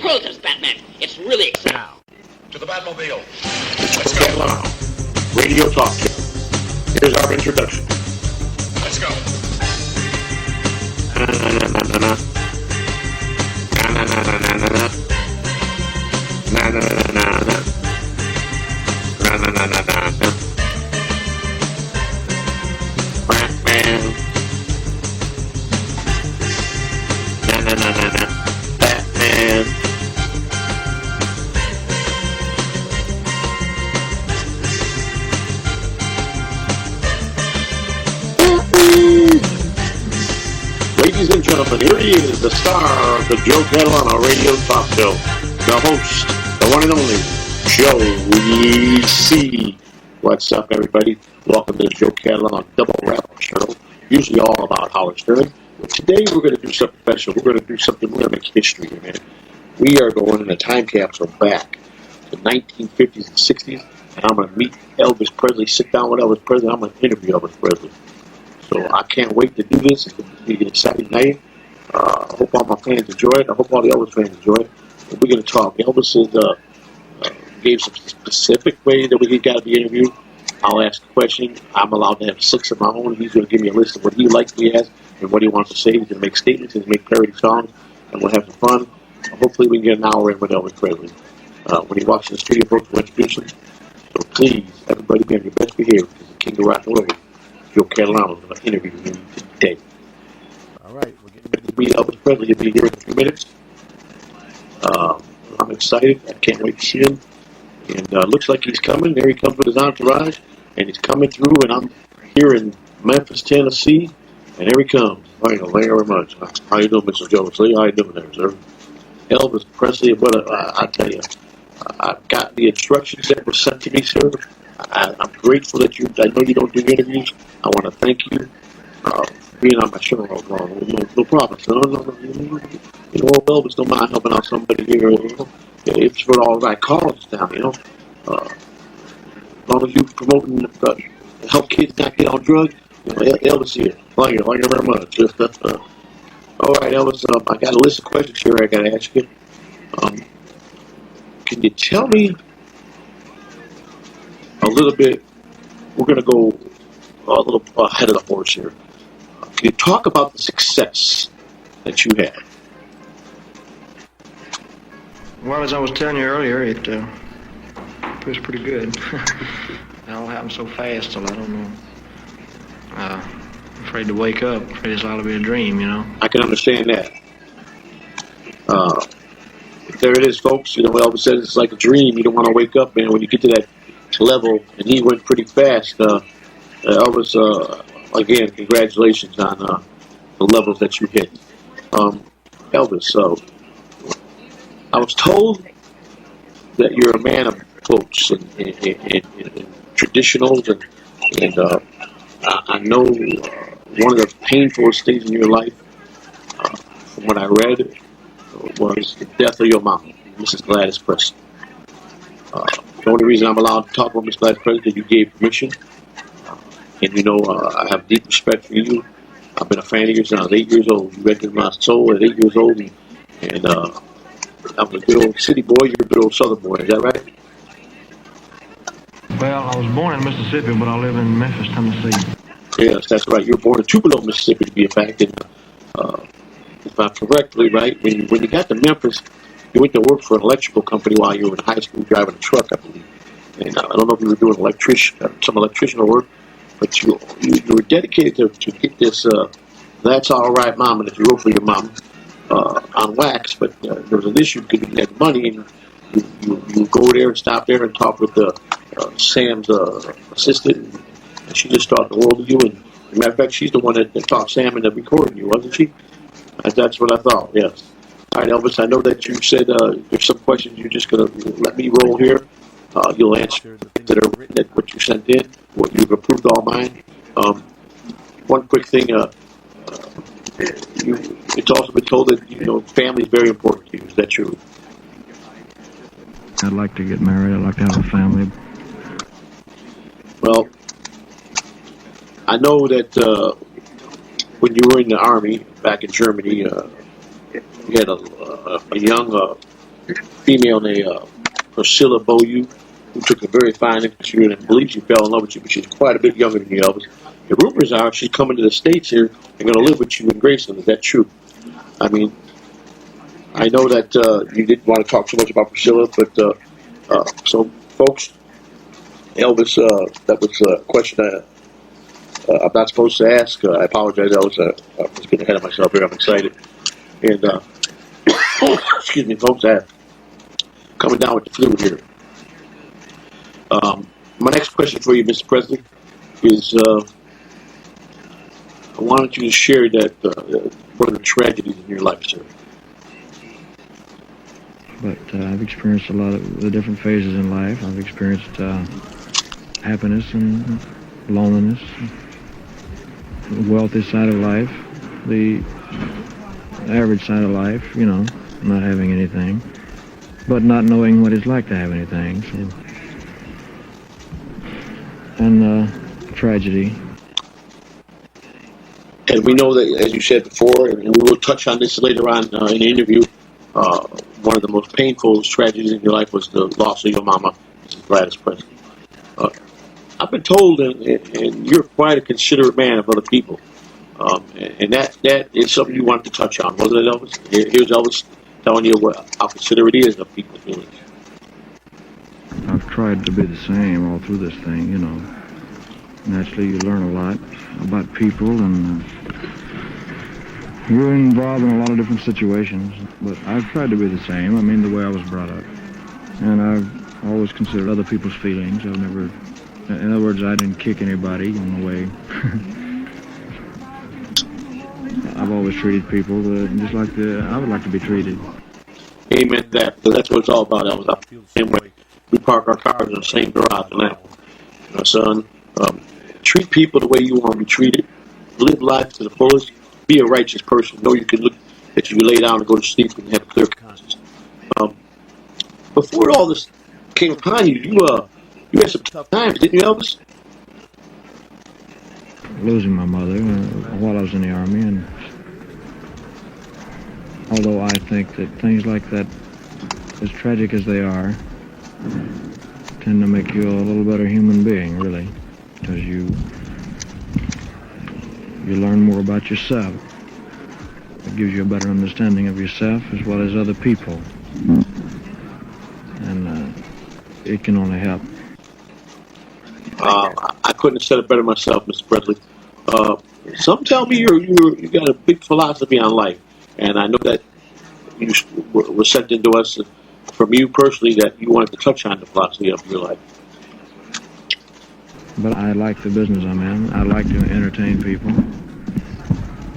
cruisers, Batman. It's really exciting. Now, To the Batmobile. it's Catalano, Radio Talk Show. Here's our introduction. Let's go. Na-na-na-na-na-na. Na-na-na-na-na-na. Na-na-na-na-na-na. Na-na-na-na-na-na. Batman. Na-na-na-na-na. Batman. Ladies and gentlemen, here he is, the star of the Joe Catalano Radio Talk Show, the host, the one and only, Joey C. What's up, everybody? Welcome to the Joe Catalano Double Wrap Show, usually all about Howard Stern. But today we're going to do something special. We're going to do something, we're going to make history here, man. We are going in a time capsule back to the 1950s and 60s, and I'm going to meet Elvis Presley, sit down with Elvis Presley, I'm going to interview Elvis Presley. So I can't wait to do this. It's going to be an exciting night. I hope all my fans enjoy it. I hope all the Elvis fans enjoy it. But we're going to talk. Elvis gave some specific way that we got to be interviewed. I'll ask a question. I'm allowed to have 6 of my own. He's going to give me a list of what he likes me as and what he wants to say. He's going to make statements. He's going to make parody songs. And we'll have some fun. Hopefully we can get an hour in with Elvis Presley. When he walks in the studio, folks will introduce him. So please, everybody be on your best behavior. He's the king of rock and roll. Joe Catalano is going to interview him today. All right, we're getting ready to meet Elvis Presley. He'll be here in a few minutes. I'm excited. I can't wait to see him. And looks like he's coming. There he comes with his entourage. And he's coming through. And I'm here in Memphis, Tennessee. And there he comes. Thank you very much. How you doing, Mr. Joe? How you doing there, sir? Elvis Presley, I tell you, I got the instructions that were sent to me, sir. I'm grateful that I know you don't do interviews. I want to thank you for being on my show. No problem. You know, Elvis don't mind helping out somebody here. You know, it's for all right causes now. You know, as long as you promoting help kids not get on drugs. You know, Elvis here. Thank you very much. All right, Elvis. I got a list of questions here. I got to ask you. Can you tell me a little bit? We're going to go a little ahead of the horse here. Can you talk about the success that you had? Well, as I was telling you earlier, it was pretty good. It all happened so fast, so I don't know. I'm afraid to wake up. Afraid it's all to be a dream, you know. I can understand that. There it is, folks. You know, Elvis says it's like a dream. You don't want to wake up, man. When you get to that level, and he went pretty fast. Elvis, again, congratulations on the levels that you hit. Elvis, I was told that you're a man of quotes and traditionals, and I know one of the painfulest things in your life, from what I read, was the death of your mom, Mrs. Gladys Presley. The only reason I'm allowed to talk about Miss Gladys Presley is that you gave permission. And you know, I have deep respect for you. I've been a fan of yours since I was 8 years old. You read my soul at 8 years old. And I'm a good old city boy. You're a good old southern boy. Is that right? Well, I was born in Mississippi, but I live in Memphis, Tennessee. Yes, that's right. You were born in Tupelo, Mississippi, to be a fact. And if I'm correctly right, when you got to Memphis, you went to work for an electrical company while you were in high school driving a truck, I believe. And I don't know if you were doing some electrician work, but you were dedicated to get this That's All Right Mama that you wrote for your mom on wax, but there was an issue because you had money, and you go there and stop there and talk with Sam's assistant, and she just talked the world of you. And as a matter of fact, she's the one that taught Sam into recording you, wasn't she? That's what I thought, yes. All right, Elvis, I know that you said there's some questions you're just going to let me roll here. You'll answer that are written at what you sent in, what you've approved all mine. One quick thing, it's also been told that, you know, family is very important to you. Is that true? I'd like to get married. I'd like to have a family. Well, I know that when you were in the Army back in Germany, you had a young female named Priscilla Beaulieu, who took a very fine interest in you and believes she fell in love with you, but she's quite a bit younger than you, Elvis. The rumors are she's coming to the States here and going to live with you in Graceland. Is that true? I mean, I know that you didn't want to talk so much about Priscilla, but so, folks, Elvis, that was a question I'm not supposed to ask. I apologize, Elvis. I was getting ahead of myself here. I'm excited. And, excuse me, folks, I'm coming down with the flu here. My next question for you, Mr. President, is I wanted you to share that one of the tragedies in your life, sir. But I've experienced a lot of the different phases in life. I've experienced happiness and loneliness, the wealthy side of life, the average side of life, you know, not having anything, but not knowing what it's like to have anything. So. And tragedy. And we know that, as you said before, and we will touch on this later on in the interview, one of the most painful tragedies in your life was the loss of your mama, Mrs. Gladys Presley. I've been told, and you're quite a considerate man of other people, and that is something you wanted to touch on, wasn't it, Elvis? Here's Elvis telling you how considerate he is of people's feelings. I've tried to be the same all through this thing, you know. Naturally, you learn a lot about people, and you're involved in a lot of different situations. But I've tried to be the same, I mean, the way I was brought up. And I've always considered other people's feelings. I've never, in other words, I didn't kick anybody on the way. I've always treated people just like I would like to be treated. Amen. That's what it's all about, Elvis. Same way. We park our cars in the same garage, and son, treat people the way you want to be treated. Live life to the fullest. Be a righteous person. Know you can look that you can lay down and go to sleep and have a clear conscience. Before all this came upon you, you had some tough times, didn't you, Elvis? Losing my mother while I was in the Army, and although I think that things like that, as tragic as they are, tend to make you a little better human being, really, because you learn more about yourself. It gives you a better understanding of yourself as well as other people, and it can only help. I couldn't have said it better myself, Mr. Presley. Some tell me you got a big philosophy on life, and I know that you were sent into us from you personally that you wanted to touch on the philosophy of your life. But I like the business I'm in. I like to entertain people.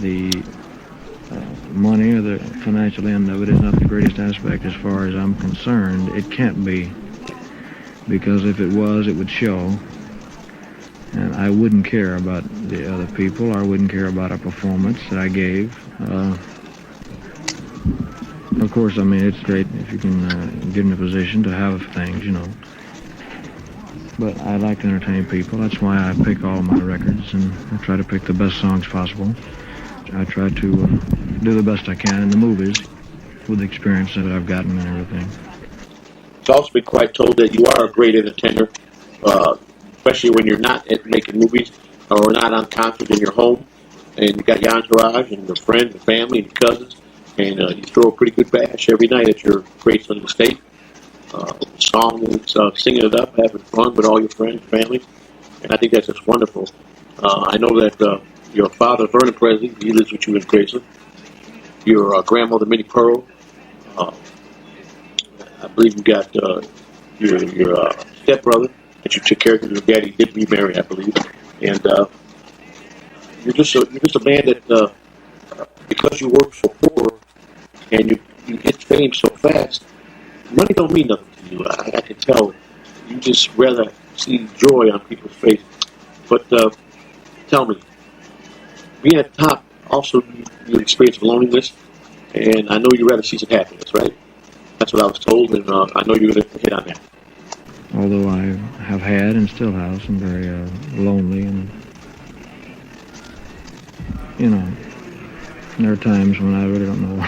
The money or the financial end of it is not the greatest aspect as far as I'm concerned. It can't be, because if it was, it would show. And I wouldn't care about the other people. I wouldn't care about a performance that I gave. Of course, I mean, it's great if you can get in a position to have things, you know. But I like to entertain people. That's why I pick all my records, and I try to pick the best songs possible. I try to do the best I can in the movies with the experience that I've gotten and everything. It's also been quite told that you are a great entertainer, especially when you're not making movies or not on concert in your home, and you got your entourage and your friends and family and your cousins, and you throw a pretty good bash every night at your Graceland estate. Singing it up, having fun with all your friends, family, and I think that's just wonderful. I know that your father, Vernon Presley, he lives with you in Graceland. Your grandmother, Minnie Pearl. I believe you got your stepbrother that you took care of. Your daddy did remarry, I believe, and you're just a man that because you work so poor and you hit fame so fast, money don't mean nothing to you. I can tell. You just rather see joy on people's faces. But tell me, being at the top, also you experience loneliness, and I know you rather see some happiness, right? That's what I was told, and I know you're going to hit on that. Although I have had and still have some very lonely, and you know, there are times when I really don't know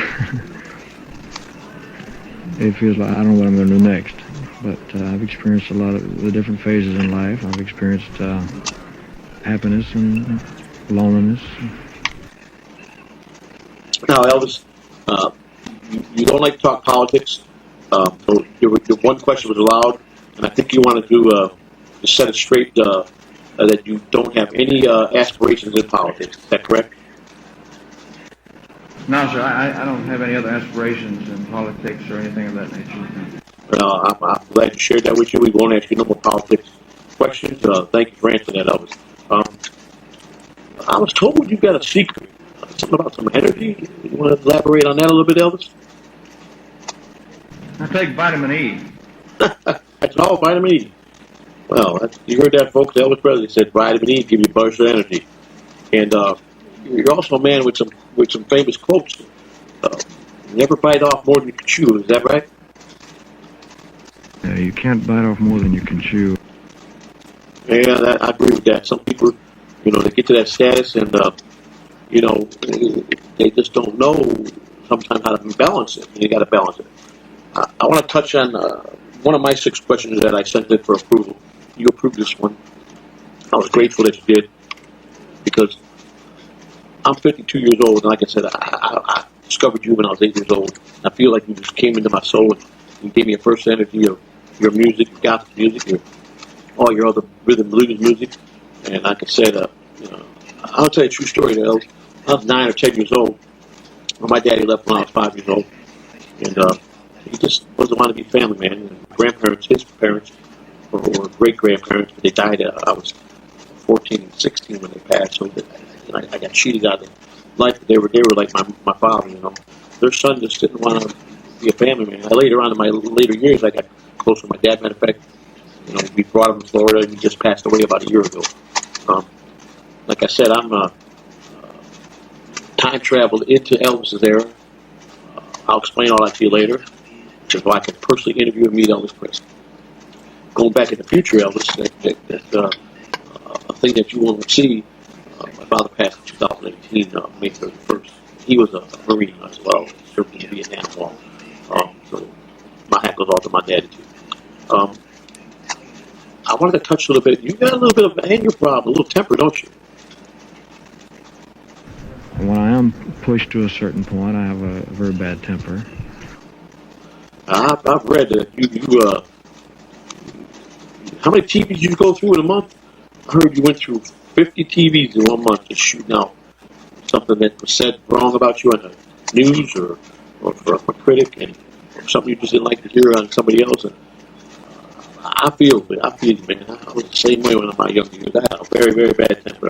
it feels like I don't know what I'm going to do next. But I've experienced a lot of the different phases in life. I've experienced happiness and loneliness. Now, Elvis, you don't like to talk politics, so your one question was allowed, and I think you wanted to set it straight that you don't have any aspirations in politics. Is that correct? No, sir, I don't have any other aspirations in politics or anything of that nature. I'm glad you shared that with you. We won't ask you no more politics questions. Thank you for answering that, Elvis. I was told you got a secret, something about some energy. You want to elaborate on that a little bit, Elvis? I take vitamin E. That's all, vitamin E. Well, you heard that, folks. Elvis Presley said vitamin E give you burst of energy. And you're also a man with some famous quotes. Never bite off more than you can chew. Is that right? Yeah, you can't bite off more than you can chew. Yeah, I agree with that. Some people, they get to that status and, they just don't know sometimes how to balance it. And you got to balance it. I want to touch on one of my 6 questions that I sent in for approval. You approved this one. I was grateful that you did because I'm 52 years old, and like I said, I discovered you when I was 8 years old. I feel like you just came into my soul and you gave me a first energy of your music, gospel music, all your other rhythm blues music. And like I said, I'll tell you a true story. I was 9 or 10 years old when my daddy left when I was 5 years old, and he just wasn't want to be family man. And grandparents, his parents, or great grandparents, but they died. I was 14 and 16 when they passed, so I got cheated out of life. They were like my father. Their son just didn't want to be a family man. Later on in my later years, I got close with my dad. Matter of fact, we brought him to Florida, and he just passed away about a year ago. Like I said, I'm time traveled into Elvis's era. I'll explain all that to you later, which is why I can personally interview and meet Elvis Presley. Going back in the future, Elvis, that's a thing that you won't see. My father passed in 2018, May 31st. He was a Marine as well, served in the Vietnam War. So my hat goes off to my daddy, too. I wanted to touch a little bit. You got a little bit of an anger problem, a little temper, don't you? When I am pushed to a certain point, I have a very bad temper. I've read that you how many TVs you go through in a month? I heard you went through 50 TVs in 1 month just shooting out something that was said wrong about you on the news or from a critic, and or something you just didn't like to hear on somebody else. And I feel you, man. I was the same way when I was my younger years. I had a very, very bad temper.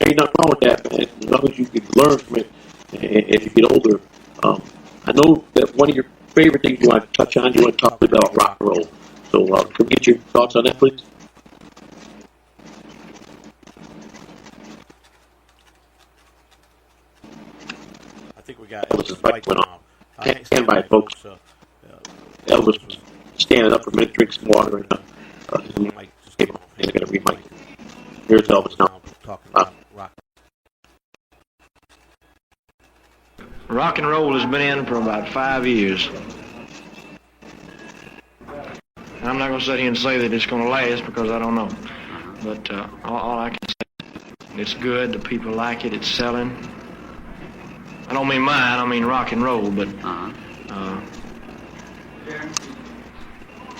Ain't nothing wrong with that, man. As long as you can learn from it as you get older. I know that one of your favorite things you want to touch on, you want to talk about rock and roll. So can we get your thoughts on that, please? I think we got Elvis's mic went off. Stand Stand by, folks. Elvis was standing up for a minute, drink some water, and his mic just came off. He's got to re-mic. Here's Elvis now. Talking about rock. Rock and roll has been in for about 5 years. I'm not going to sit here and say that it's going to last because I don't know. But all I can say, it's good. The people like it. It's selling. I don't mean mine. I mean rock and roll. But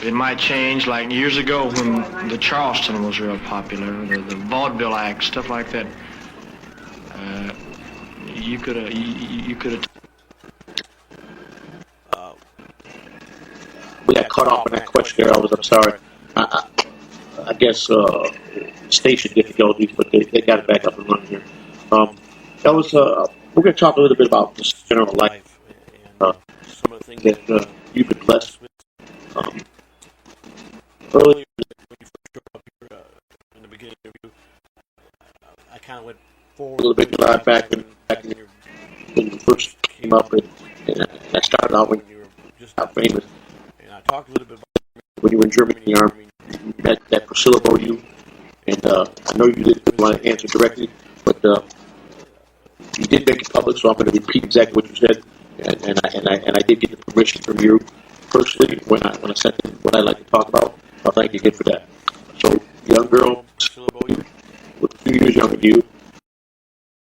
it might change. Like years ago when the Charleston was real popular, the vaudeville acts, stuff like that. You could have. We got cut off in that question there. I'm sorry. I guess station difficulties, but they got it back up and running here. That was. We're going to talk a little bit about just general life, some of the things that you've been blessed with. Earlier, when you first showed up here in the beginning of the interview, I kind of went forward a little bit back when you first came up, and I started out when you were just not famous. And I talked a little bit about when you were in Germany in the Army. You met that Priscilla you, and I know you didn't want to answer directly, but you did make it public, so I'm going to repeat exactly what you said, and I did get the permission from you. firstly, when I said what I like to talk about, I'll thank you again for that. So, young girl, Syllable. with 2 years younger than you,